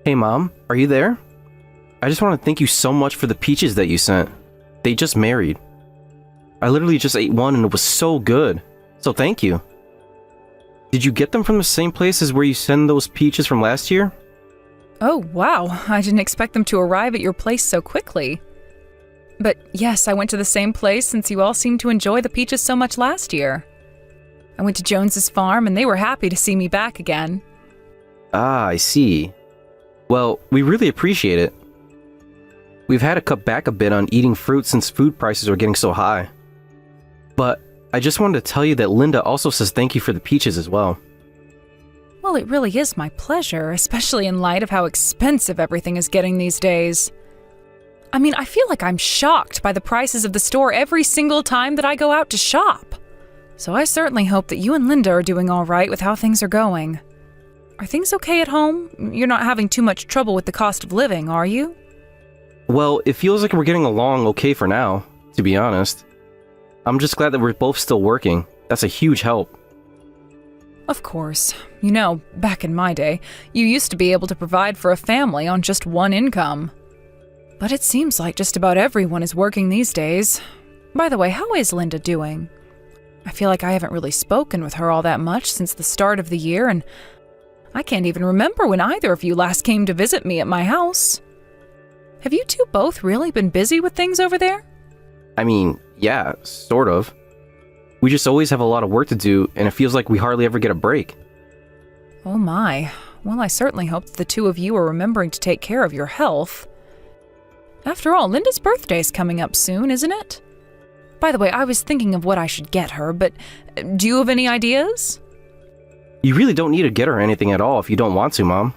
Hey Mom, are you there? I just want to thank you so much for the peaches that you sent. They just married. I literally just ate one and it was so good. So thank you. Did you get them from the same place as where you sent those peaches from last year? Oh, wow. I didn't expect them to arrive at your place so quickly. But yes, I went to the same place since you all seemed to enjoy the peaches so much last year. I went to Jones's farm and they were happy to see me back again. Ah, I see. Well, we really appreciate it. We've had to cut back a bit on eating fruit since food prices are getting so high. But I just wanted to tell you that Linda also says thank you for the peaches as well. Well, it really is my pleasure, especially in light of how expensive everything is getting these days. I mean, I feel like I'm shocked by the prices of the store every single time that I go out to shop. So I certainly hope that you and Linda are doing all right with how things are going. Are things okay at home? You're not having too much trouble with the cost of living, are you? Well, it feels like we're getting along okay for now, to be honest. I'm just glad that we're both still working. That's a huge help. Of course. You know, back in my day, you used to be able to provide for a family on just one income. But it seems like just about everyone is working these days. By the way, how is Linda doing? I feel like I haven't really spoken with her all that much since the start of the year, and I can't even remember when either of you last came to visit me at my house. Have you two both really been busy with things over there? I mean, yeah, sort of. We just always have a lot of work to do, and it feels like we hardly ever get a break. Oh my. Well, I certainly hope that the two of you are remembering to take care of your health. After all, Linda's birthday's coming up soon, isn't it? By the way, I was thinking of what I should get her, but do you have any ideas? You really don't need to get her anything at all if you don't want to, Mom.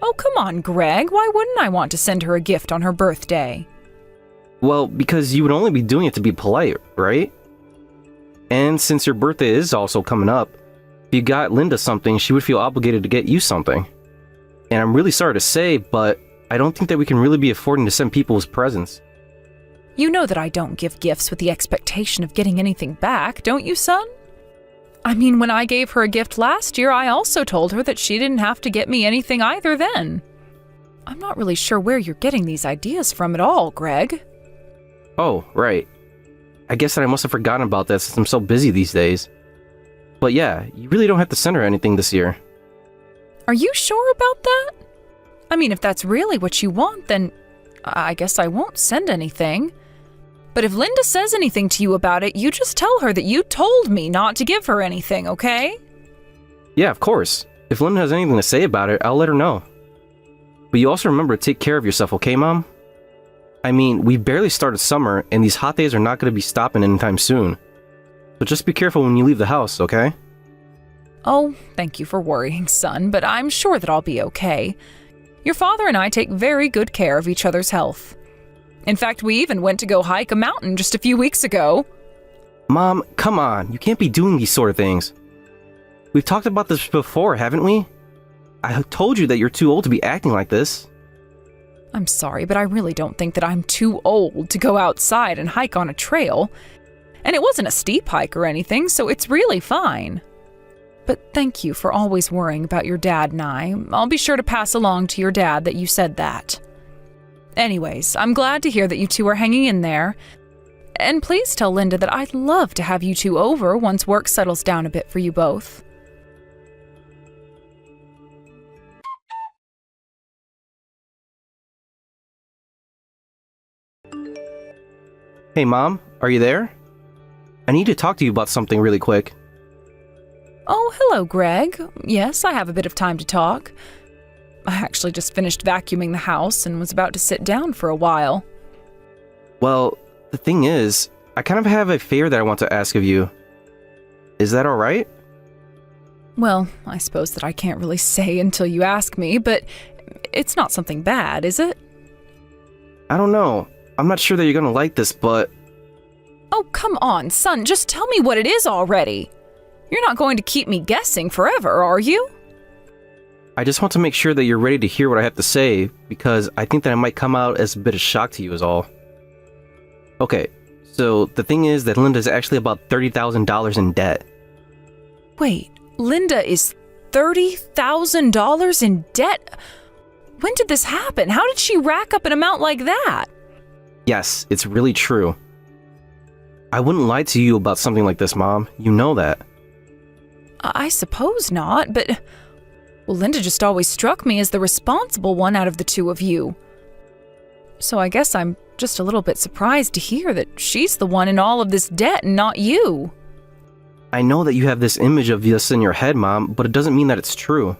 Oh, come on, Greg. Why wouldn't I want to send her a gift on her birthday? Well, because you would only be doing it to be polite, right? And since your birthday is also coming up, if you got Linda something, she would feel obligated to get you something. And I'm really sorry to say, but I don't think that we can really be affording to send people as presents. You know that I don't give gifts with the expectation of getting anything back, don't you, son? I mean, when I gave her a gift last year, I also told her that she didn't have to get me anything either then. I'm not really sure where you're getting these ideas from at all, Greg. Oh, right. I guess that I must have forgotten about that since I'm so busy these days. But yeah, you really don't have to send her anything this year. Are you sure about that? I mean, if that's really what you want, then I guess I won't send anything. But if Linda says anything to you about it, you just tell her that you told me not to give her anything, okay? Yeah, of course. If Linda has anything to say about it, I'll let her know. But you also remember to take care of yourself, okay, Mom? I mean, we barely started summer, and these hot days are not going to be stopping anytime soon. So just be careful when you leave the house, okay? Oh, thank you for worrying, son, but I'm sure that I'll be okay. Your father and I take very good care of each other's health. In fact, we even went to go hike a mountain just a few weeks ago. Mom, come on. You can't be doing these sort of things. We've talked about this before, haven't we? I told you that you're too old to be acting like this. I'm sorry, but I really don't think that I'm too old to go outside and hike on a trail. And it wasn't a steep hike or anything, so it's really fine. But thank you for always worrying about your dad and I. I'll be sure to pass along to your dad that you said that. Anyways, I'm glad to hear that you two are hanging in there. And please tell Linda that I'd love to have you two over once work settles down a bit for you both. Hey, Mom, are you there? I need to talk to you about something really quick. Oh, hello, Greg. Yes, I have a bit of time to talk. I actually just finished vacuuming the house and was about to sit down for a while. Well, the thing is, I kind of have a favor that I want to ask of you. Is that alright? Well, I suppose that I can't really say until you ask me, but it's not something bad, is it? I don't know. I'm not sure that you're gonna like this, but... Oh, come on, son, just tell me what it is already. You're not going to keep me guessing forever, are you? I just want to make sure that you're ready to hear what I have to say, because I think that it might come out as a bit of shock to you is all. Okay, so the thing is that Linda's actually about $30,000 in debt. Wait, Linda is $30,000 in debt? When did this happen? How did she rack up an amount like that? Yes, it's really true. I wouldn't lie to you about something like this, Mom. You know that. I suppose not, but... Well, Linda just always struck me as the responsible one out of the two of you. So I guess I'm just a little bit surprised to hear that she's the one in all of this debt and not you. I know that you have this image of this in your head, Mom, but it doesn't mean that it's true.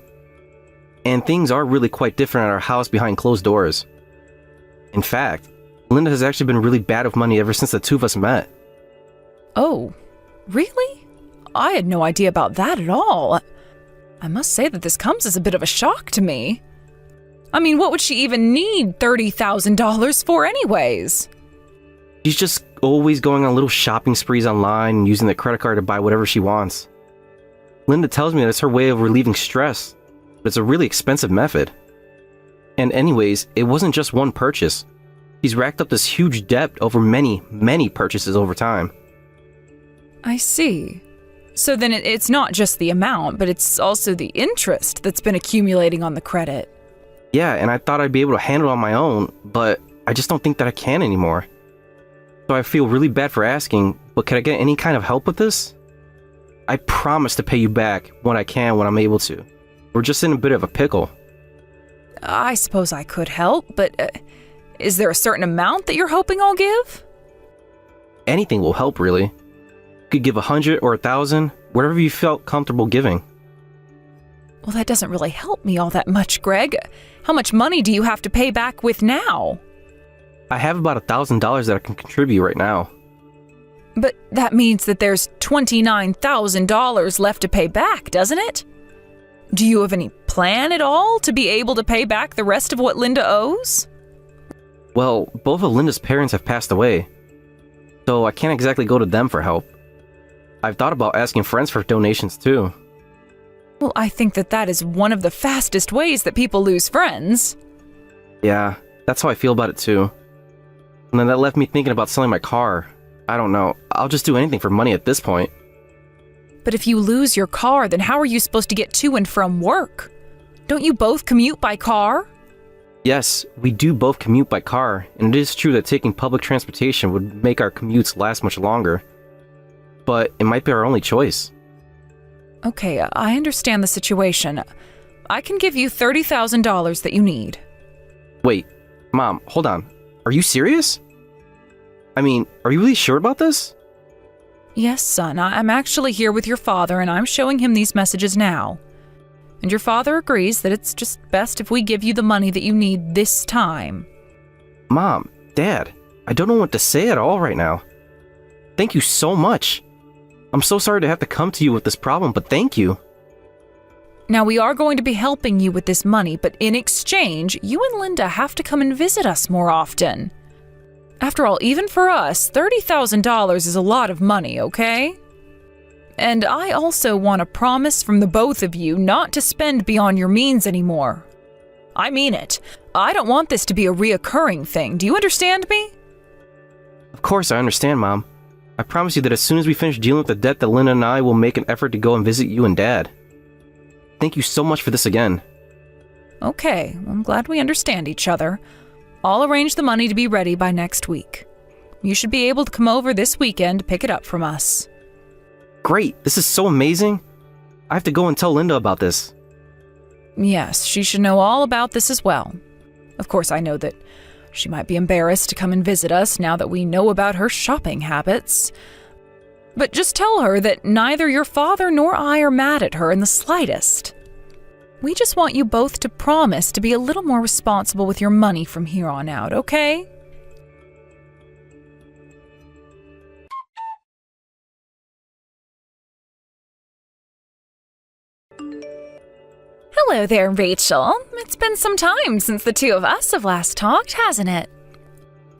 And things are really quite different at our house behind closed doors. In fact, Linda has actually been really bad with money ever since the two of us met. Oh, really? I had no idea about that at all. I must say that this comes as a bit of a shock to me. I mean, what would she even need $30,000 for anyways? She's just always going on little shopping sprees online and using the credit card to buy whatever she wants. Linda tells me that it's her way of relieving stress, but it's a really expensive method. And anyways, it wasn't just one purchase. She's racked up this huge debt over many, many purchases over time. I see. So then it's not just the amount, but it's also the interest that's been accumulating on the credit. Yeah, and I thought I'd be able to handle it on my own, but I just don't think that I can anymore. So I feel really bad for asking, but can I get any kind of help with this? I promise to pay you back when I can, when I'm able to. We're just in a bit of a pickle. I suppose I could help, but is there a certain amount that you're hoping I'll give? Anything will help, really. You could give 100 or 1,000, whatever you felt comfortable giving. Well, that doesn't really help me all that much, Greg. How much money do you have to pay back with now? I have about $1,000 that I can contribute right now. But that means that there's $29,000 left to pay back, doesn't it? Do you have any plan at all to be able to pay back the rest of what Linda owes? Well, both of Linda's parents have passed away, so I can't exactly go to them for help. I've thought about asking friends for donations too. Well, I think that is one of the fastest ways that people lose friends. Yeah, that's how I feel about it too. And then that left me thinking about selling my car. I don't know, I'll just do anything for money at this point. But if you lose your car, then how are you supposed to get to and from work? Don't you both commute by car? Yes, we do both commute by car, and it is true that taking public transportation would make our commutes last much longer. But it might be our only choice. Okay, I understand the situation. I can give you $30,000 that you need. Wait, Mom, hold on. Are you serious? I mean, are you really sure about this? Yes, son, I'm actually here with your father and I'm showing him these messages now. And your father agrees that it's just best if we give you the money that you need this time. Mom, Dad, I don't know what to say at all right now. Thank you so much. I'm so sorry to have to come to you with this problem, but thank you. Now, we are going to be helping you with this money, but in exchange, you and Linda have to come and visit us more often. After all, even for us, $30,000 is a lot of money, okay? And I also want a promise from the both of you not to spend beyond your means anymore. I mean it. I don't want this to be a reoccurring thing. Do you understand me? Of course I understand, Mom. I promise you that as soon as we finish dealing with the debt, that Linda and I will make an effort to go and visit you and Dad. Thank you so much for this again. Okay, I'm glad we understand each other. I'll arrange the money to be ready by next week. You should be able to come over this weekend to pick it up from us. Great, this is so amazing. I have to go and tell Linda about this. Yes, she should know all about this as well. Of course, I know that she might be embarrassed to come and visit us now that we know about her shopping habits. But just tell her that neither your father nor I are mad at her in the slightest. We just want you both to promise to be a little more responsible with your money from here on out, okay? Hello there, Rachel. It's been some time since the two of us have last talked, hasn't it?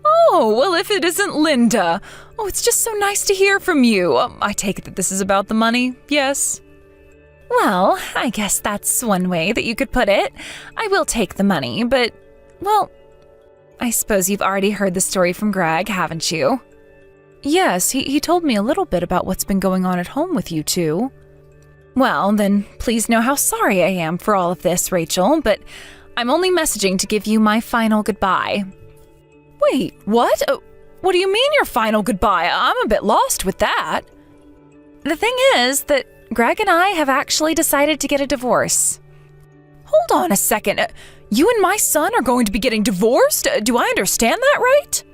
Oh, well, if it isn't Linda. Oh, it's just so nice to hear from you. I take it that this is about the money, yes? Well, I guess that's one way that you could put it. I will take the money, but, well, I suppose you've already heard the story from Greg, haven't you? Yes, he told me a little bit about what's been going on at home with you two. Well, then please know how sorry I am for all of this, Rachel, but I'm only messaging to give you my final goodbye. Wait, what? What do you mean your final goodbye? I'm a bit lost with that. The thing is that Greg and I have actually decided to get a divorce. Hold on a second. You and my son are going to be getting divorced? Do I understand that right?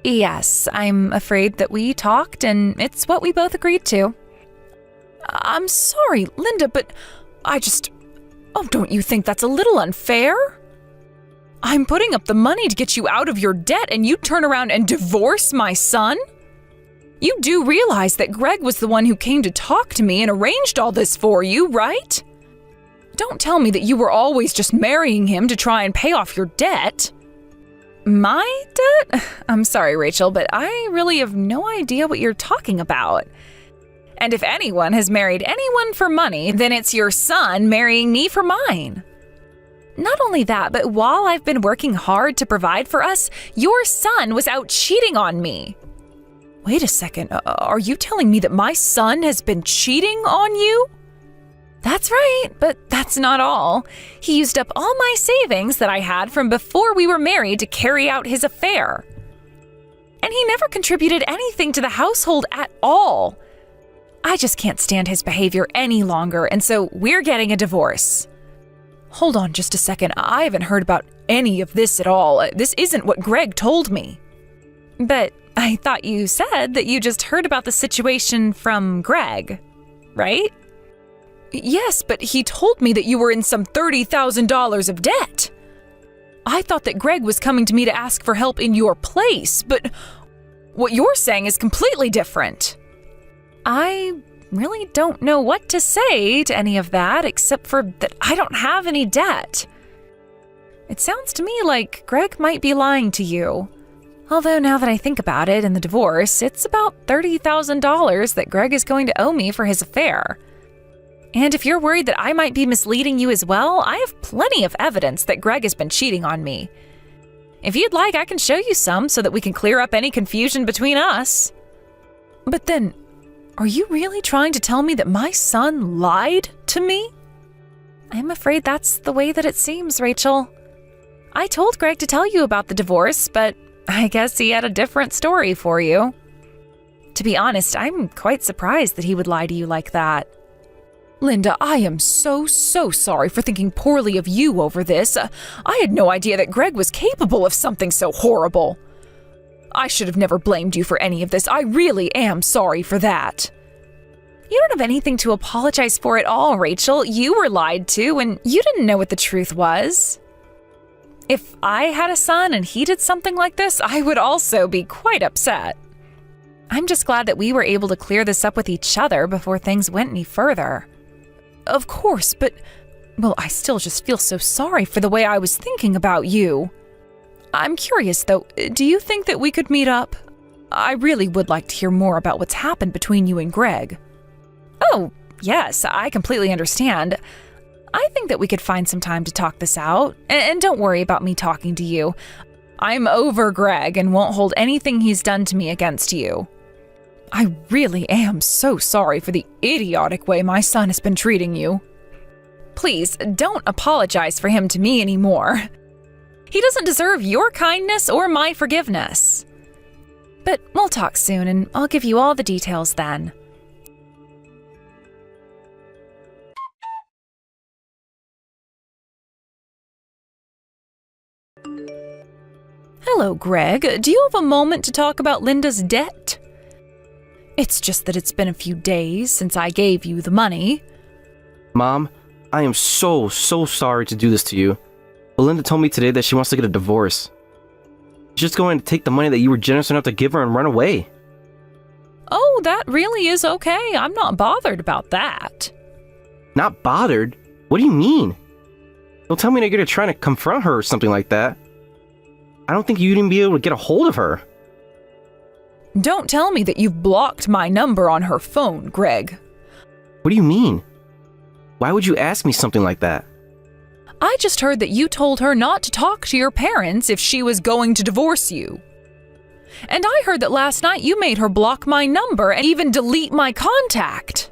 Yes, I'm afraid that we talked and it's what we both agreed to. I'm sorry, Linda, but don't you think that's a little unfair? I'm putting up the money to get you out of your debt and you turn around and divorce my son? You do realize that Greg was the one who came to talk to me and arranged all this for you, right? Don't tell me that you were always just marrying him to try and pay off your debt. My debt? I'm sorry, Rachel, but I really have no idea what you're talking about. And if anyone has married anyone for money, then it's your son marrying me for mine. Not only that, but while I've been working hard to provide for us, your son was out cheating on me. Wait a second, are you telling me that my son has been cheating on you? That's right, but that's not all. He used up all my savings that I had from before we were married to carry out his affair. And he never contributed anything to the household at all. I just can't stand his behavior any longer, and so we're getting a divorce. Hold on just a second, I haven't heard about any of this at all. This isn't what Greg told me. But I thought you said that you just heard about the situation from Greg, right? Yes, but he told me that you were in some $30,000 of debt. I thought that Greg was coming to me to ask for help in your place, but what you're saying is completely different. I really don't know what to say to any of that, except for that I don't have any debt. It sounds to me like Greg might be lying to you. Although now that I think about it in the divorce, it's about $30,000 that Greg is going to owe me for his affair. And if you're worried that I might be misleading you as well, I have plenty of evidence that Greg has been cheating on me. If you'd like, I can show you some so that we can clear up any confusion between us. But then, are you really trying to tell me that my son lied to me? I'm afraid that's the way that it seems, Rachel. I told Greg to tell you about the divorce, but I guess he had a different story for you. To be honest, I'm quite surprised that he would lie to you like that. Linda, I am so sorry for thinking poorly of you over this. I had no idea that Greg was capable of something so horrible. I should have never blamed you for any of this. I really am sorry for that. You don't have anything to apologize for at all, Rachel. You were lied to, and you didn't know what the truth was. If I had a son and he did something like this, I would also be quite upset. I'm just glad that we were able to clear this up with each other before things went any further. Of course, but, well, I still just feel so sorry for the way I was thinking about you. I'm curious, though, do you think that we could meet up? I really would like to hear more about what's happened between you and Greg. Oh, yes, I completely understand. I think that we could find some time to talk this out, and don't worry about me talking to you. I'm over Greg and won't hold anything he's done to me against you. I really am so sorry for the idiotic way my son has been treating you. Please, don't apologize for him to me anymore. He doesn't deserve your kindness or my forgiveness. But we'll talk soon, and I'll give you all the details then. Hello, Greg. Do you have a moment to talk about Linda's debt? It's just that it's been a few days since I gave you the money. Mom, I am so sorry to do this to you. Belinda told me today that she wants to get a divorce. She's just going to take the money that you were generous enough to give her and run away. Oh, that really is okay. I'm not bothered about that. Not bothered? What do you mean? Don't tell me that you're trying to confront her or something like that. I don't think you'd even be able to get a hold of her. Don't tell me that you've blocked my number on her phone, Greg. What do you mean? Why would you ask me something like that? I just heard that you told her not to talk to your parents if she was going to divorce you. And I heard that last night you made her block my number and even delete my contact.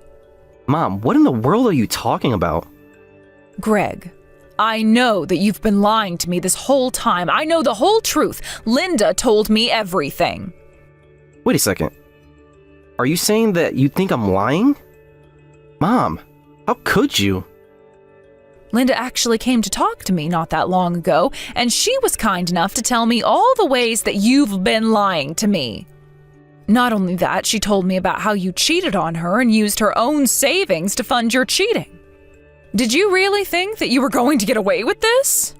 Mom, what in the world are you talking about? Greg, I know that you've been lying to me this whole time. I know the whole truth. Linda told me everything. Wait a second. Are you saying that you think I'm lying? Mom, how could you? Linda actually came to talk to me not that long ago, and she was kind enough to tell me all the ways that you've been lying to me. Not only that, she told me about how you cheated on her and used her own savings to fund your cheating. Did you really think that you were going to get away with this?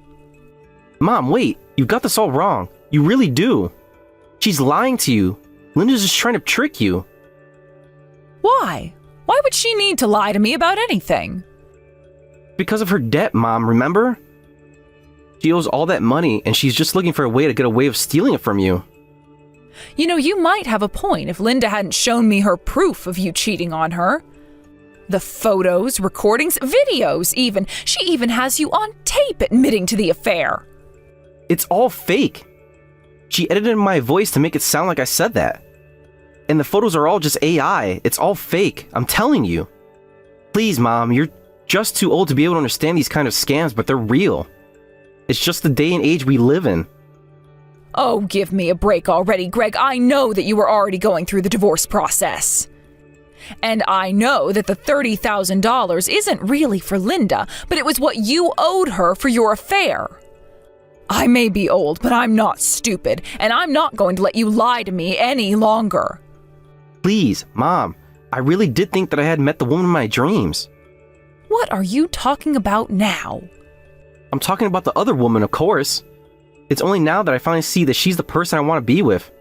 Mom, wait. You got this all wrong. You really do. She's lying to you. Linda's just trying to trick you. Why? Why would she need to lie to me about anything? Because of her debt, Mom, remember? She owes all that money, and she's just looking for a way to get away with stealing it from you. You know, you might have a point if Linda hadn't shown me her proof of you cheating on her. The photos, recordings, videos even. She even has you on tape admitting to the affair. It's all fake. She edited my voice to make it sound like I said that. And the photos are all just AI. It's all fake. I'm telling you. Please, Mom, you're just too old to be able to understand these kind of scams, but they're real. It's just the day and age we live in. Oh, give me a break already, Greg. I know that you were already going through the divorce process. And I know that the $30,000 isn't really for Linda, but it was what you owed her for your affair. I may be old, but I'm not stupid, and I'm not going to let you lie to me any longer. Please, Mom, I really did think that I had met the woman of my dreams. What are you talking about now? I'm talking about the other woman, of course. It's only now that I finally see that she's the person I want to be with.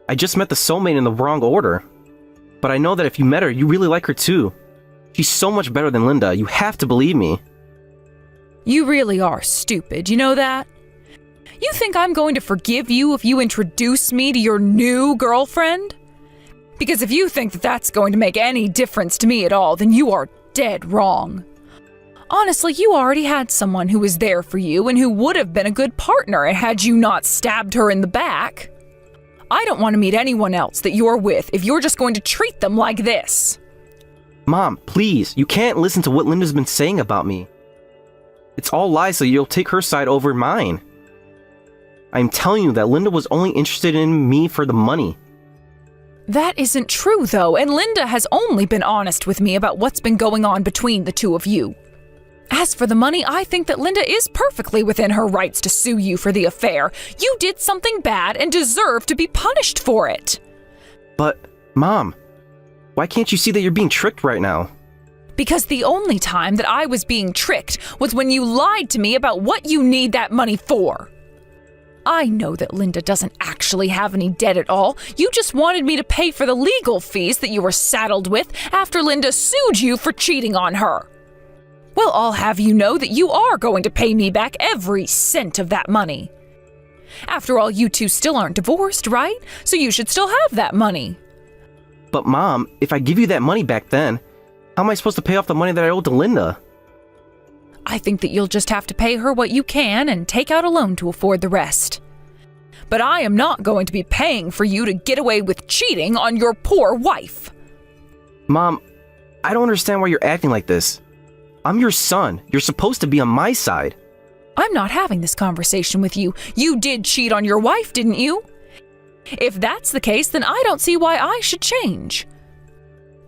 I just met the soulmate in the wrong order. But I know that if you met her, you really like her too. She's so much better than Linda. You have to believe me. You really are stupid, you know that? You think I'm going to forgive you if you introduce me to your new girlfriend? Because if you think that that's going to make any difference to me at all, then you are dead wrong. Honestly, you already had someone who was there for you and who would have been a good partner had you not stabbed her in the back. I don't want to meet anyone else that you're with if you're just going to treat them like this. Mom, please, you can't listen to what Linda's been saying about me. It's all lies, so you'll take her side over mine. I'm telling you that Linda was only interested in me for the money. That isn't true, though, and Linda has only been honest with me about what's been going on between the two of you. As for the money, I think that Linda is perfectly within her rights to sue you for the affair. You did something bad and deserve to be punished for it. But, Mom, why can't you see that you're being tricked right now? Because the only time that I was being tricked was when you lied to me about what you need that money for. I know that Linda doesn't actually have any debt at all. You just wanted me to pay for the legal fees that you were saddled with after Linda sued you for cheating on her. Well, I'll have you know that you are going to pay me back every cent of that money. After all, you two still aren't divorced, right? So you should still have that money. But Mom, if I give you that money back then, how am I supposed to pay off the money that I owed to Linda? I think that you'll just have to pay her what you can and take out a loan to afford the rest. But I am not going to be paying for you to get away with cheating on your poor wife. Mom, I don't understand why you're acting like this. I'm your son. You're supposed to be on my side. I'm not having this conversation with you. You did cheat on your wife, didn't you? If that's the case, then I don't see why I should change.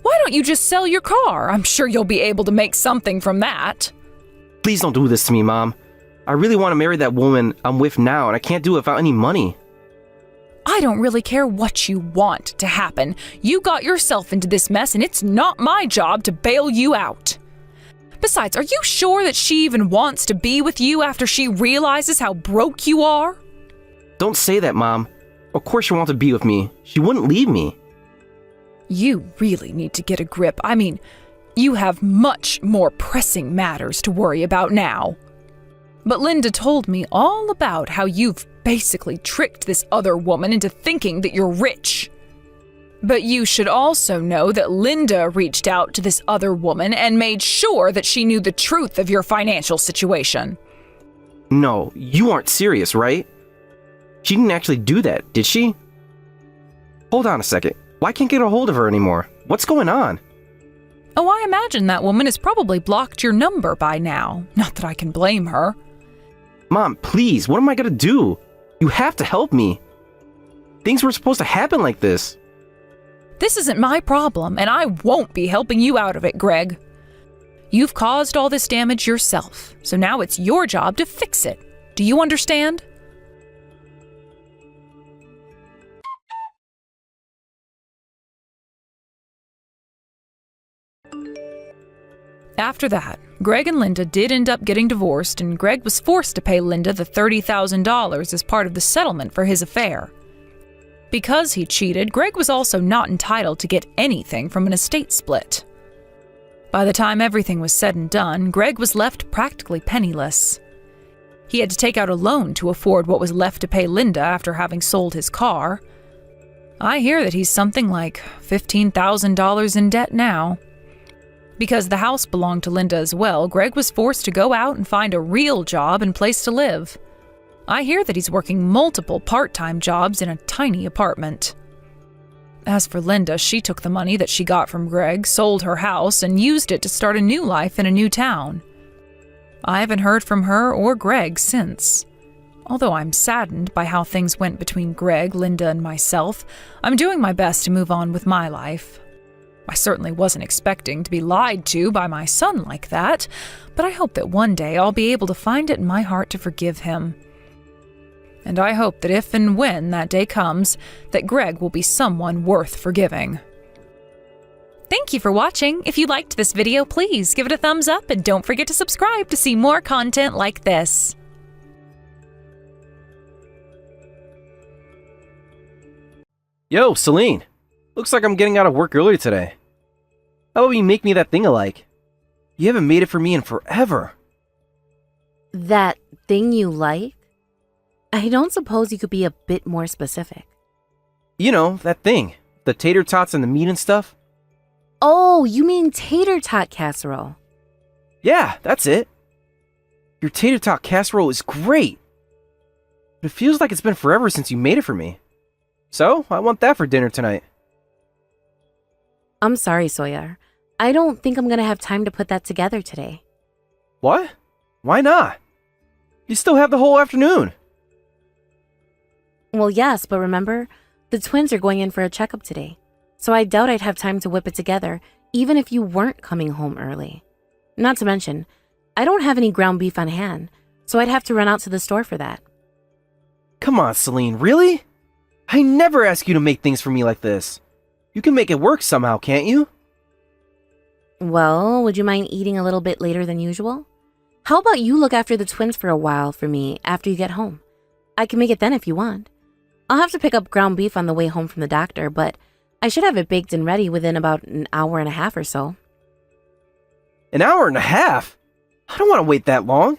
Why don't you just sell your car? I'm sure you'll be able to make something from that. Please don't do this to me, Mom. I really want to marry that woman I'm with now, and I can't do it without any money. I don't really care what you want to happen. You got yourself into this mess, and it's not my job to bail you out. Besides, are you sure that she even wants to be with you after she realizes how broke you are? Don't say that, Mom. Of course she wants to be with me. She wouldn't leave me. You really need to get a grip. I mean, you have much more pressing matters to worry about now. But Linda told me all about how you've basically tricked this other woman into thinking that you're rich. But you should also know that Linda reached out to this other woman and made sure that she knew the truth of your financial situation. No, you aren't serious, right? She didn't actually do that, did she? Hold on a second. Why can't I get a hold of her anymore? What's going on? Oh, I imagine that woman has probably blocked your number by now. Not that I can blame her. Mom, please, what am I gonna do? You have to help me. Things were supposed to happen like this. This isn't my problem, and I won't be helping you out of it, Greg. You've caused all this damage yourself, so now it's your job to fix it. Do you understand? After that, Greg and Linda did end up getting divorced, and Greg was forced to pay Linda the $30,000 as part of the settlement for his affair. Because he cheated, Greg was also not entitled to get anything from an estate split. By the time everything was said and done, Greg was left practically penniless. He had to take out a loan to afford what was left to pay Linda after having sold his car. I hear that he's something like $15,000 in debt now. Because the house belonged to Linda as well, Greg was forced to go out and find a real job and place to live. I hear that he's working multiple part-time jobs in a tiny apartment. As for Linda, she took the money that she got from Greg, sold her house, and used it to start a new life in a new town. I haven't heard from her or Greg since. Although I'm saddened by how things went between Greg, Linda, and myself, I'm doing my best to move on with my life. I certainly wasn't expecting to be lied to by my son like that, but I hope that one day I'll be able to find it in my heart to forgive him. And I hope that if and when that day comes, that Greg will be someone worth forgiving. Thank you for watching. If you liked this video, please give it a thumbs up and don't forget to subscribe to see more content like this. Yo, Celine. Looks like I'm getting out of work early today. How about you make me that thing I like? You haven't made it for me in forever. That thing you like? I don't suppose you could be a bit more specific. You know, that thing. The tater tots and the meat and stuff. Oh, you mean tater tot casserole. Yeah, that's it. Your tater tot casserole is great. But it feels like it's been forever since you made it for me. So, I want that for dinner tonight. I'm sorry, Sawyer. I don't think I'm gonna have time to put that together today. What? Why not? You still have the whole afternoon. Well, yes, but remember, the twins are going in for a checkup today. So I doubt I'd have time to whip it together, even if you weren't coming home early. Not to mention, I don't have any ground beef on hand, so I'd have to run out to the store for that. Come on, Celine, really? I never ask you to make things for me like this. You can make it work somehow, can't you? Well, would you mind eating a little bit later than usual? How about you look after the twins for a while for me after you get home? I can make it then if you want. I'll have to pick up ground beef on the way home from the doctor, but I should have it baked and ready within about an hour and a half or so. An hour and a half? I don't want to wait that long.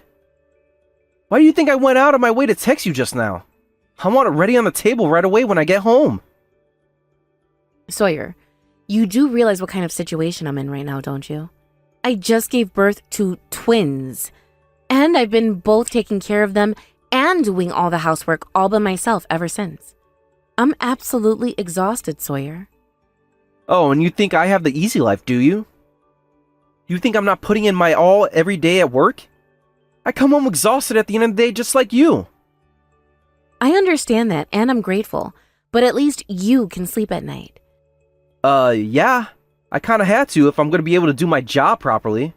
Why do you think I went out of my way to text you just now? I want it ready on the table right away when I get home. Sawyer, you do realize what kind of situation I'm in right now, don't you? I just gave birth to twins, and I've been both taking care of them and doing all the housework all by myself ever since. I'm absolutely exhausted, Sawyer. Oh, and you think I have the easy life, do you? You think I'm not putting in my all every day at work? I come home exhausted at the end of the day just like you. I understand that, and I'm grateful, but at least you can sleep at night. Yeah. I kinda had to if I'm gonna be able to do my job properly.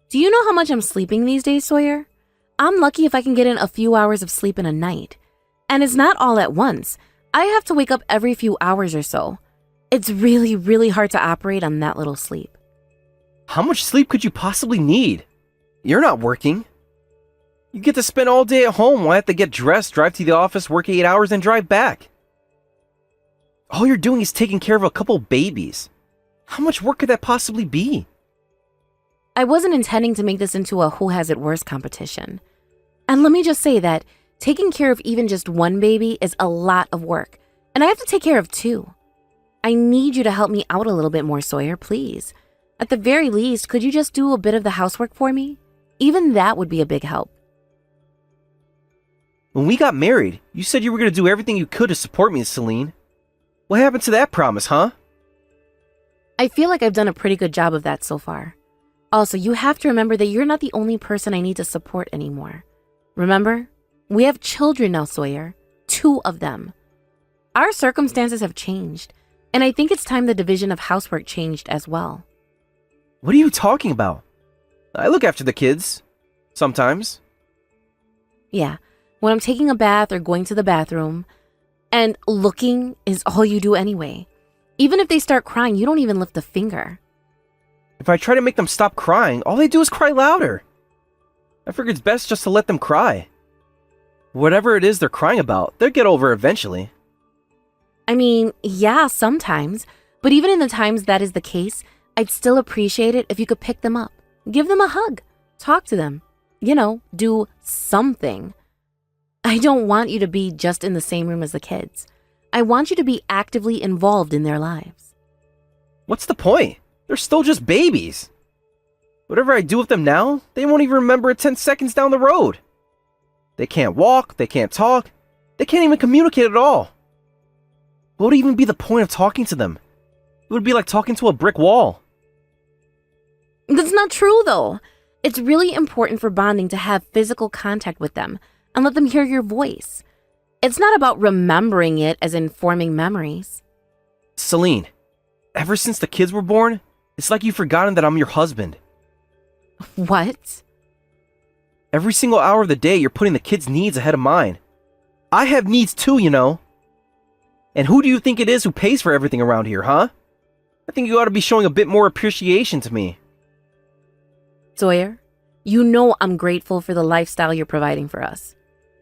Do you know how much I'm sleeping these days, Sawyer? I'm lucky if I can get in a few hours of sleep in a night. And it's not all at once. I have to wake up every few hours or so. It's really, really hard to operate on that little sleep. How much sleep could you possibly need? You're not working. You get to spend all day at home while I have to get dressed, drive to the office, work 8 hours, and drive back. All you're doing is taking care of a couple babies. How much work could that possibly be? I wasn't intending to make this into a who has it worse competition. And let me just say that taking care of even just one baby is a lot of work, and I have to take care of two. I need you to help me out a little bit more, Sawyer, please. At the very least, could you just do a bit of the housework for me? Even that would be a big help. When we got married, you said you were going to do everything you could to support me, Celine. What happened to that promise, huh? I feel like I've done a pretty good job of that so far. Also, you have to remember that you're not the only person I need to support anymore. Remember? We have children now, Sawyer. 2 of them. Our circumstances have changed, and I think it's time the division of housework changed as well. What are you talking about? I look after the kids. Sometimes. Yeah, when I'm taking a bath or going to the bathroom, and looking is all you do anyway. Even if they start crying, you don't even lift a finger. If I try to make them stop crying, all they do is cry louder. I figure it's best just to let them cry. Whatever it is they're crying about, they'll get over eventually. I mean, yeah, sometimes. But even in the times that is the case, I'd still appreciate it if you could pick them up, give them a hug, talk to them, do something. I don't want you to be just in the same room as the kids. I want you to be actively involved in their lives. What's the point? They're still just babies. Whatever I do with them now, they won't even remember it 10 seconds down the road. They can't walk, they can't talk, they can't even communicate at all. What would even be the point of talking to them? It would be like talking to a brick wall. That's not true, though. It's really important for bonding to have physical contact with them and let them hear your voice. It's not about remembering it as in forming memories. Celine, ever since the kids were born, it's like you've forgotten that I'm your husband. What? Every single hour of the day, you're putting the kids' needs ahead of mine. I have needs too, And who do you think it is who pays for everything around here, huh? I think you ought to be showing a bit more appreciation to me. Sawyer, you know I'm grateful for the lifestyle you're providing for us.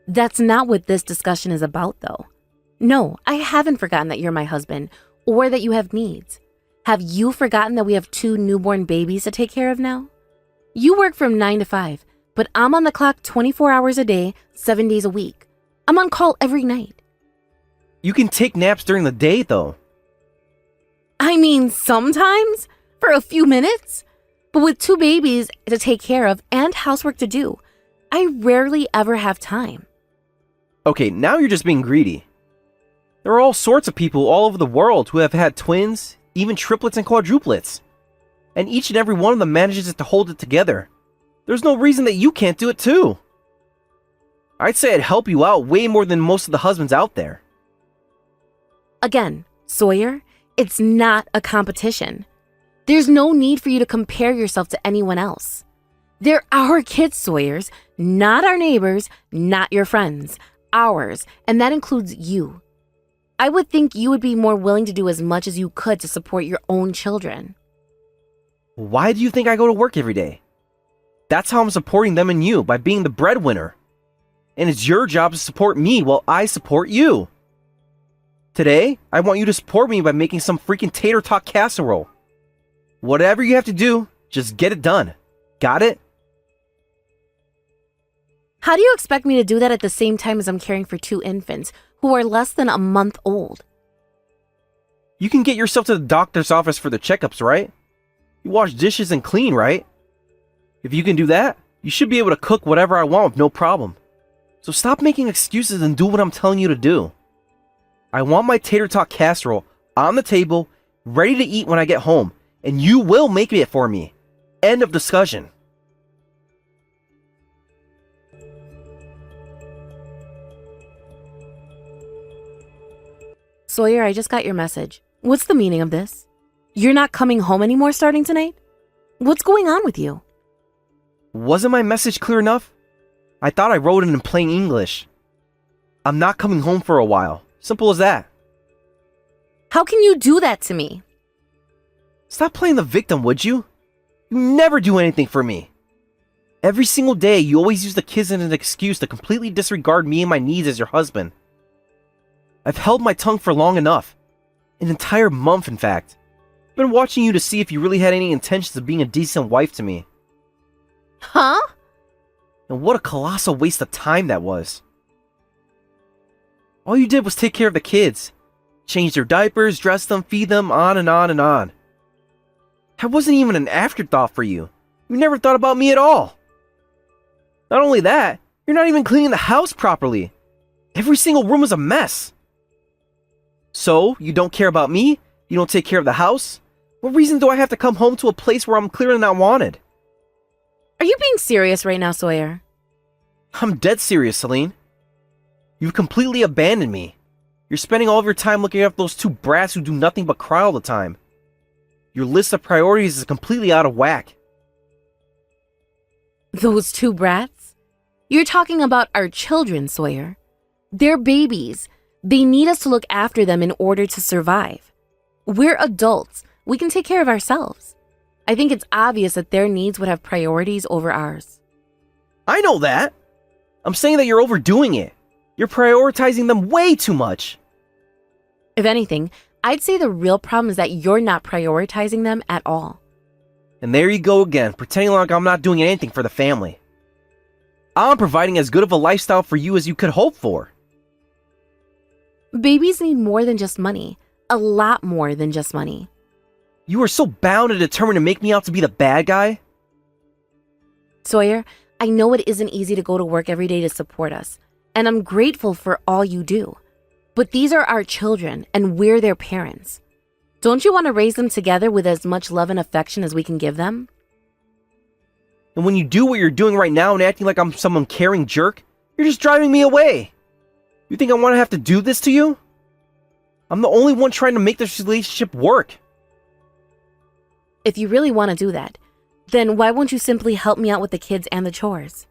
That's not what this discussion is about, though. No, I haven't forgotten that you're my husband or that you have needs. Have you forgotten that we have 2 newborn babies to take care of now? You work from 9 to 5, but I'm on the clock 24 hours a day, 7 days a week. I'm on call every night. You can take naps during the day, though. I mean, sometimes, for a few minutes. But with 2 babies to take care of and housework to do, I rarely ever have time. Okay, now you're just being greedy. There are all sorts of people all over the world who have had twins, even triplets and quadruplets. And each and every one of them manages to hold it together. There's no reason that you can't do it too. I'd say I'd help you out way more than most of the husbands out there. Again, Sawyer, it's not a competition. There's no need for you to compare yourself to anyone else. They're our kids, Sawyers, not our neighbors, not your friends, ours, and that includes you. I would think you would be more willing to do as much as you could to support your own children. Why do you think I go to work every day? That's how I'm supporting them and you, by being the breadwinner. And it's your job to support me while I support you. Today, I want you to support me by making some freaking tater tot casserole. Whatever you have to do, just get it done. Got it? How do you expect me to do that at the same time as I'm caring for 2 infants who are less than a month old? You can get yourself to the doctor's office for the checkups, right? You wash dishes and clean, right? If you can do that, you should be able to cook whatever I want with no problem. So stop making excuses and do what I'm telling you to do. I want my tater tot casserole on the table, ready to eat when I get home, and you will make it for me. End of discussion. Sawyer, I just got your message. What's the meaning of this? You're not coming home anymore starting tonight? What's going on with you? Wasn't my message clear enough? I thought I wrote it in plain English. I'm not coming home for a while. Simple as that. How can you do that to me? Stop playing the victim, would you? You never do anything for me. Every single day, you always use the kids as an excuse to completely disregard me and my needs as your husband. I've held my tongue for long enough. An entire month, in fact. I've been watching you to see if you really had any intentions of being a decent wife to me. Huh? And what a colossal waste of time that was. All you did was take care of the kids. Change their diapers, dress them, feed them, on and on and on. I wasn't even an afterthought for you. You never thought about me at all. Not only that, you're not even cleaning the house properly. Every single room is a mess. So, you don't care about me? You don't take care of the house? What reason do I have to come home to a place where I'm clearly not wanted? Are you being serious right now, Sawyer? I'm dead serious, Celine. You've completely abandoned me. You're spending all of your time looking after those two brats who do nothing but cry all the time. Your list of priorities is completely out of whack. Those two brats? You're talking about our children, Sawyer. They're babies. They need us to look after them in order to survive. We're adults. We can take care of ourselves. I think it's obvious that their needs would have priorities over ours. I know that. I'm saying that you're overdoing it. You're prioritizing them way too much. If anything, I'd say the real problem is that you're not prioritizing them at all. And there you go again, pretending like I'm not doing anything for the family. I'm providing as good of a lifestyle for you as you could hope for. Babies need more than just money. A lot more than just money. You are so bound and determined to make me out to be the bad guy? Sawyer, I know it isn't easy to go to work every day to support us, and I'm grateful for all you do. But these are our children, and we're their parents. Don't you want to raise them together with as much love and affection as we can give them? And when you do what you're doing right now and acting like I'm some uncaring jerk, you're just driving me away. You think I want to have to do this to you? I'm the only one trying to make this relationship work. If you really want to do that, then why won't you simply help me out with the kids and the chores?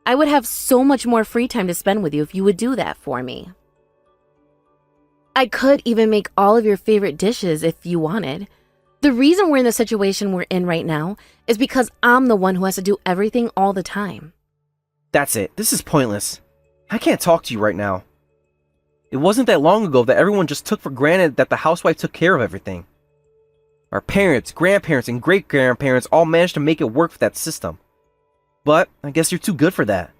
I would have so much more free time to spend with you if you would do that for me. I could even make all of your favorite dishes if you wanted. The reason we're in the situation we're in right now is because I'm the one who has to do everything all the time. That's it. This is pointless. I can't talk to you right now. It wasn't that long ago that everyone just took for granted that the housewife took care of everything. Our parents, grandparents, and great-grandparents all managed to make it work for that system. But I guess you're too good for that.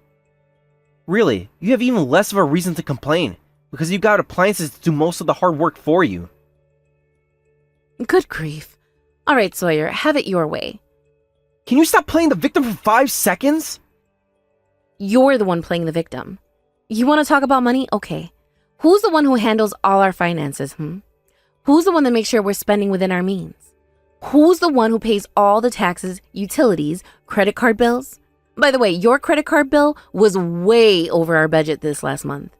Really, you have even less of a reason to complain, because you've got appliances to do most of the hard work for you. Good grief. All right, Sawyer, have it your way. Can you stop playing the victim for 5 seconds? You're the one playing the victim. You want to talk about money? Okay. Who's the one who handles all our finances, Who's the one that makes sure we're spending within our means? Who's the one who pays all the taxes, utilities, credit card bills? By the way, your credit card bill was way over our budget this last month.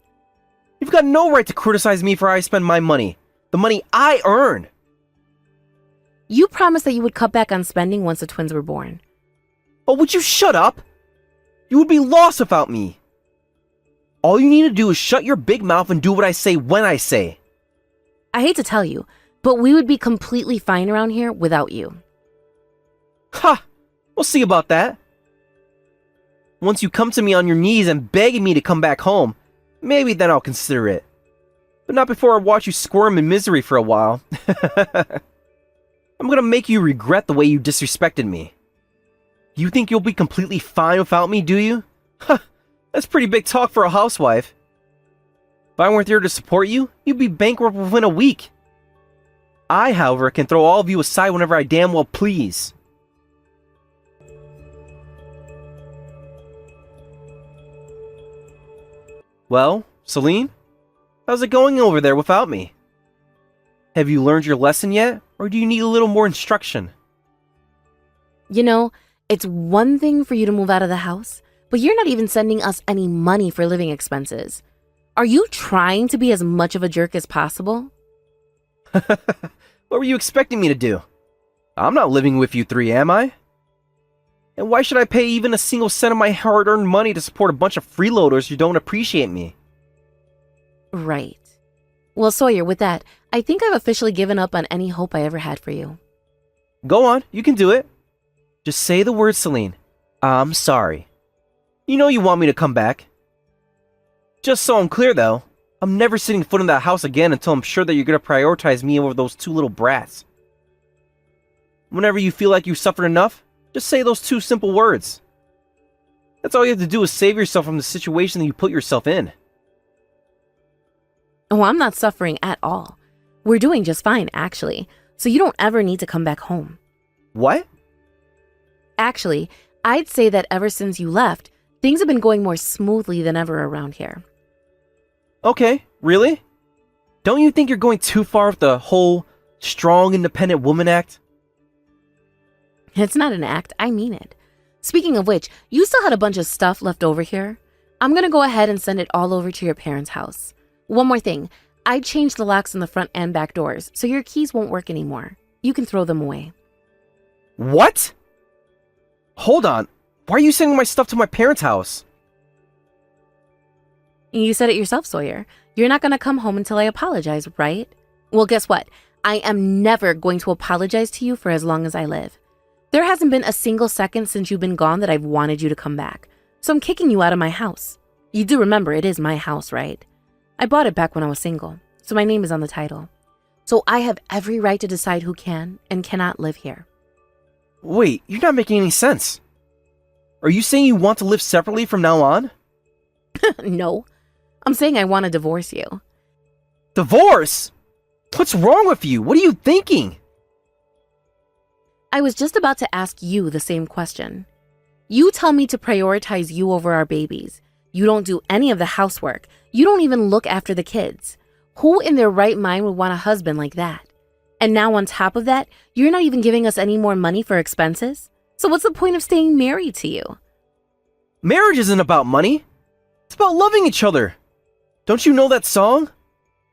You've got no right to criticize me for how I spend my money. The money I earn. You promised that you would cut back on spending once the twins were born. Oh, would you shut up? You would be lost without me. All you need to do is shut your big mouth and do what I say when I say. I hate to tell you, but we would be completely fine around here without you. Ha! We'll see about that. Once you come to me on your knees and begging me to come back home, maybe then I'll consider it. But not before I watch you squirm in misery for a while. I'm gonna make you regret the way you disrespected me. You think you'll be completely fine without me, do you? Huh, that's pretty big talk for a housewife. If I weren't there to support you, you'd be bankrupt within a week. I, however, can throw all of you aside whenever I damn well please. Well, Celine, how's it going over there without me? Have you learned your lesson yet, or do you need a little more instruction? You know, it's one thing for you to move out of the house, but you're not even sending us any money for living expenses. Are you trying to be as much of a jerk as possible? What were you expecting me to do? I'm not living with you three, am I? And why should I pay even a single cent of my hard-earned money to support a bunch of freeloaders who don't appreciate me? Right. Well, Sawyer, with that, I think I've officially given up on any hope I ever had for you. Go on, you can do it. Just say the word, Celine. I'm sorry. You know you want me to come back. Just so I'm clear, though, I'm never setting foot in that house again until I'm sure that you're going to prioritize me over those two little brats. Whenever you feel like you've suffered enough, just say those two simple words. That's all you have to do is save yourself from the situation that you put yourself in. Oh, I'm not suffering at all. We're doing just fine, actually, so you don't ever need to come back home. What? Actually, I'd say that ever since you left, things have been going more smoothly than ever around here. Okay, really? Don't you think you're going too far with the whole strong, independent woman act? It's not an act, I mean it. Speaking of which, you still had a bunch of stuff left over here. I'm gonna go ahead and send it all over to your parents' house. One more thing, I changed the locks in the front and back doors, so your keys won't work anymore. You can throw them away. What? Hold on. Why are you sending my stuff to my parents' house? You said it yourself, Sawyer. You're not gonna come home until I apologize, right? Well, guess what? I am never going to apologize to you for as long as I live. There hasn't been a single second since you've been gone that I've wanted you to come back. So I'm kicking you out of my house. You do remember it is my house, right? I bought it back when I was single, so my name is on the title. So I have every right to decide who can and cannot live here. Wait, you're not making any sense. Are you saying you want to live separately from now on? No, I'm saying I want to divorce you. Divorce? What's wrong with you? What are you thinking? I was just about to ask you the same question. You tell me to prioritize you over our babies. You don't do any of the housework. You don't even look after the kids. Who in their right mind would want a husband like that? And now on top of that, you're not even giving us any more money for expenses? So what's the point of staying married to you? Marriage isn't about money. It's about loving each other. Don't you know that song?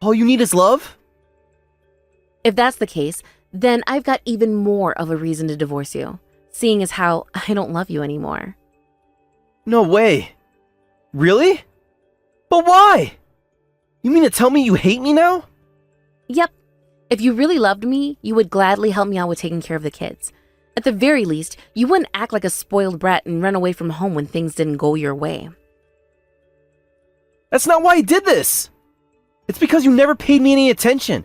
All you need is love? If that's the case, then I've got even more of a reason to divorce you, seeing as how I don't love you anymore. No way. Really? But why? You mean to tell me you hate me now? Yep. If you really loved me, you would gladly help me out with taking care of the kids. At the very least, you wouldn't act like a spoiled brat and run away from home when things didn't go your way. That's not why I did this. It's because you never paid me any attention.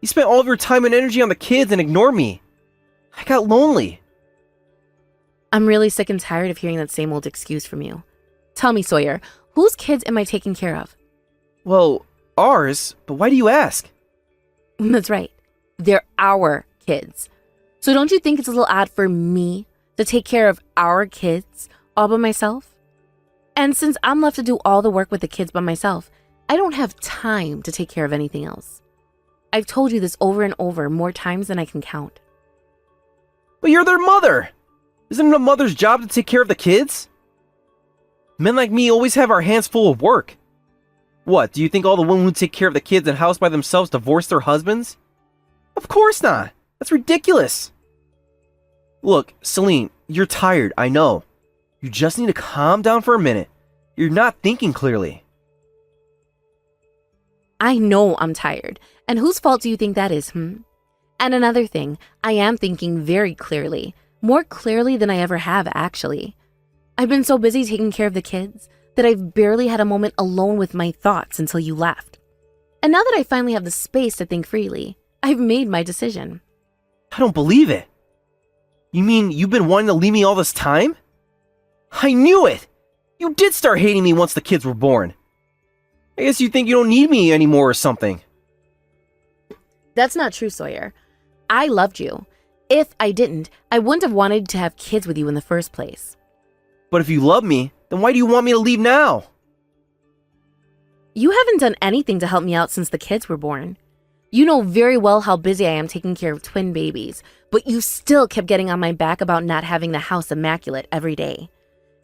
You spent all of your time and energy on the kids and ignored me. I got lonely. I'm really sick and tired of hearing that same old excuse from you. Tell me, Sawyer, whose kids am I taking care of? Well, ours, but why do you ask? That's right. They're our kids. So don't you think it's a little odd for me to take care of our kids all by myself? And since I'm left to do all the work with the kids by myself, I don't have time to take care of anything else. I've told you this over and over more times than I can count. But you're their mother. Isn't it a mother's job to take care of the kids? Men like me always have our hands full of work. What, do you think all the women who take care of the kids and house by themselves divorce their husbands? Of course not. That's ridiculous. Look, Celine, you're tired, I know. You just need to calm down for a minute. You're not thinking clearly. I know I'm tired. And whose fault do you think that is, And another thing, I am thinking very clearly. More clearly than I ever have, actually. I've been so busy taking care of the kids that I've barely had a moment alone with my thoughts until you left. And now that I finally have the space to think freely, I've made my decision. I don't believe it. You mean you've been wanting to leave me all this time? I knew it! You did start hating me once the kids were born. I guess you think you don't need me anymore or something. That's not true, Sawyer. I loved you. If I didn't, I wouldn't have wanted to have kids with you in the first place. But if you love me, then why do you want me to leave now? You haven't done anything to help me out since the kids were born. You know very well how busy I am taking care of twin babies, but you still kept getting on my back about not having the house immaculate every day.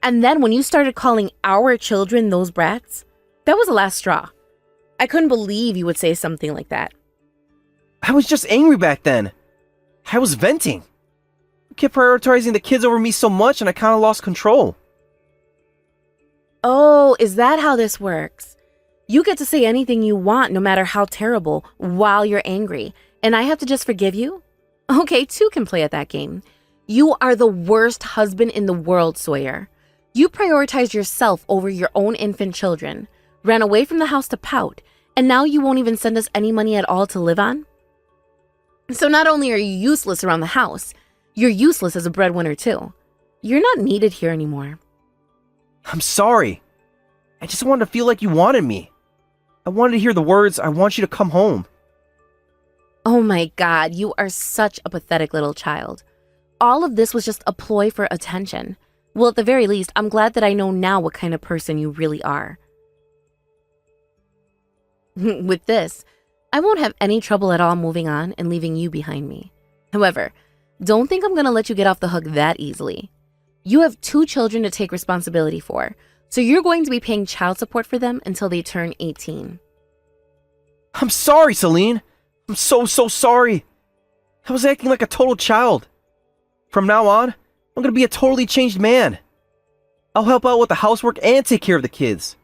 And then when you started calling our children those brats, that was the last straw. I couldn't believe you would say something like that. I was just angry back then. I was venting. You kept prioritizing the kids over me so much and I kind of lost control. Oh, is that how this works? You get to say anything you want, no matter how terrible, while you're angry, and I have to just forgive you? Okay, two can play at that game. You are the worst husband in the world, Sawyer. You prioritized yourself over your own infant children, ran away from the house to pout, and now you won't even send us any money at all to live on? So not only are you useless around the house, you're useless as a breadwinner too. You're not needed here anymore. I'm sorry. I just wanted to feel like you wanted me. I wanted to hear the words, I want you to come home. Oh my God, you are such a pathetic little child. All of this was just a ploy for attention. Well, at the very least, I'm glad that I know now what kind of person you really are. With this, I won't have any trouble at all moving on and leaving you behind me. However, Don't think I'm gonna let you get off the hook that easily. You have 2 children to take responsibility for, so you're going to be paying child support for them until they turn 18. I'm sorry, Celine. I'm so sorry. I was acting like a total child. From now on, I'm gonna be a totally changed man. I'll help out with the housework and take care of the kids.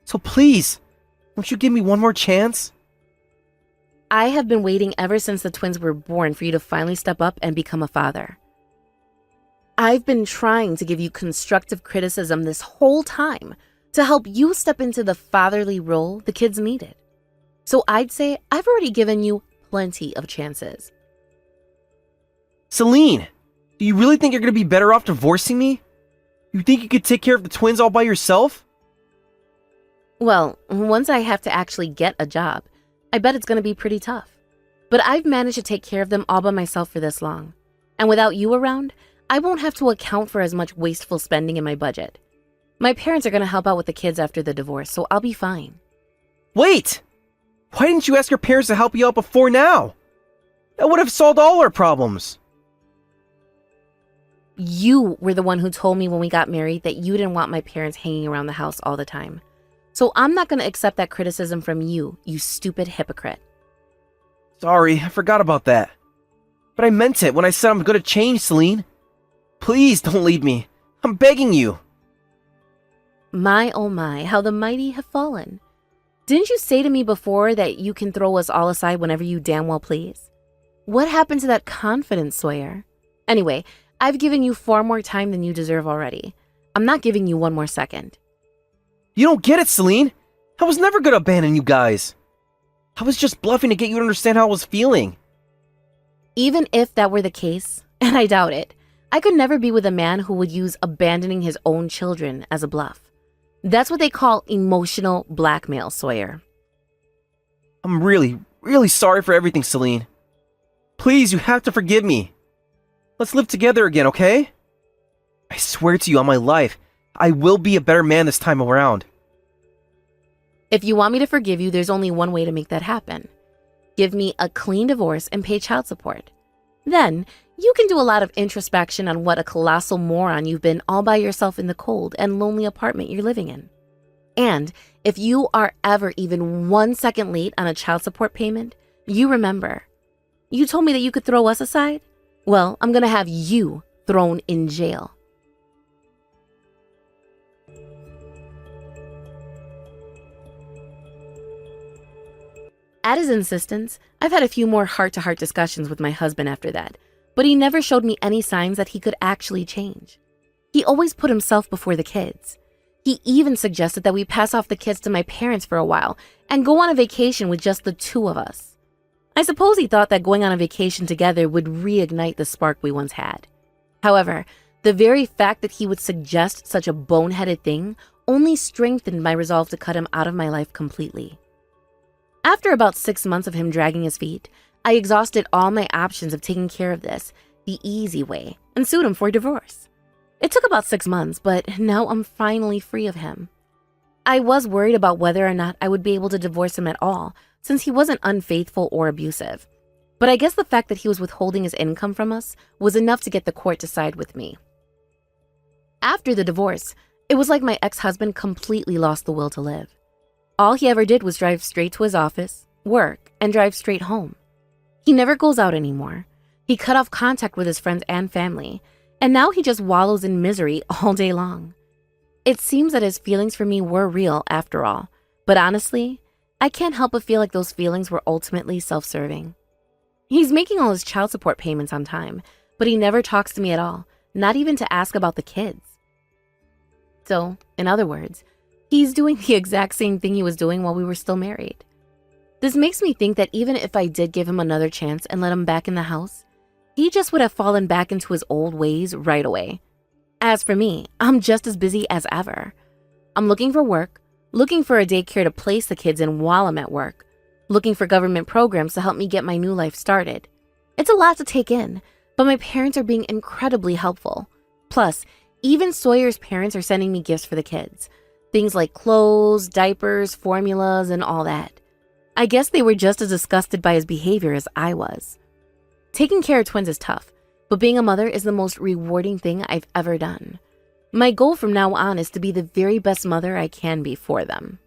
So please, won't you give me one more chance? I have been waiting ever since the twins were born for you to finally step up and become a father. I've been trying to give you constructive criticism this whole time to help you step into the fatherly role the kids needed. So I'd say I've already given you plenty of chances. Celine, do you really think you're gonna be better off divorcing me? You think you could take care of the twins all by yourself? Well, once I have to actually get a job, I bet it's going to be pretty tough. But I've managed to take care of them all by myself for this long. And without you around, I won't have to account for as much wasteful spending in my budget. My parents are going to help out with the kids after the divorce, so I'll be fine. Wait! Why didn't you ask your parents to help you out before now? That would have solved all our problems. You were the one who told me when we got married that you didn't want my parents hanging around the house all the time. So I'm not going to accept that criticism from you, you stupid hypocrite. Sorry, I forgot about that. But I meant it when I said I'm gonna change, Celine. Please don't leave me. I'm begging you. My oh my, how the mighty have fallen. Didn't you say to me before that you can throw us all aside whenever you damn well please? What happened to that confidence, Sawyer? Anyway, I've given you far more time than you deserve already. I'm not giving you one more second. You don't get it, Celine. I was never gonna abandon you guys. I was just bluffing to get you to understand how I was feeling. Even if that were the case, and I doubt it, I could never be with a man who would use abandoning his own children as a bluff. That's what they call emotional blackmail, Sawyer. I'm really sorry for everything, Celine. Please, you have to forgive me. Let's live together again, okay? I swear to you on my life, I will be a better man this time around. If you want me to forgive you, there's only one way to make that happen. Give me a clean divorce and pay child support. Then, you can do a lot of introspection on what a colossal moron you've been all by yourself in the cold and lonely apartment you're living in. And if you are ever even 1 second late on a child support payment, you remember. You told me that you could throw us aside? Well, I'm gonna have you thrown in jail. At his insistence, I've had a few more heart-to-heart discussions with my husband after that, but he never showed me any signs that he could actually change. He always put himself before the kids. He even suggested that we pass off the kids to my parents for a while and go on a vacation with just the 2 of us. I suppose he thought that going on a vacation together would reignite the spark we once had. However, the very fact that he would suggest such a boneheaded thing only strengthened my resolve to cut him out of my life completely. After about 6 months of him dragging his feet, I exhausted all my options of taking care of this the easy way and sued him for divorce. It took about 6 months, but now I'm finally free of him. I was worried about whether or not I would be able to divorce him at all, since he wasn't unfaithful or abusive. But I guess the fact that he was withholding his income from us was enough to get the court to side with me. After the divorce, it was like my ex-husband completely lost the will to live. All he ever did was drive straight to his office, work, and drive straight home. He never goes out anymore. He cut off contact with his friends and family, and now he just wallows in misery all day long. It seems that his feelings for me were real after all, but honestly, I can't help but feel like those feelings were ultimately self-serving. He's making all his child support payments on time, but he never talks to me at all, not even to ask about the kids. So, in other words, he's doing the exact same thing he was doing while we were still married. This makes me think that even if I did give him another chance and let him back in the house, he just would have fallen back into his old ways right away. As for me, I'm just as busy as ever. I'm looking for work, looking for a daycare to place the kids in while I'm at work, looking for government programs to help me get my new life started. It's a lot to take in, but my parents are being incredibly helpful. Plus, even Sawyer's parents are sending me gifts for the kids. Things like clothes, diapers, formulas, and all that. I guess they were just as disgusted by his behavior as I was. Taking care of twins is tough, but being a mother is the most rewarding thing I've ever done. My goal from now on is to be the very best mother I can be for them.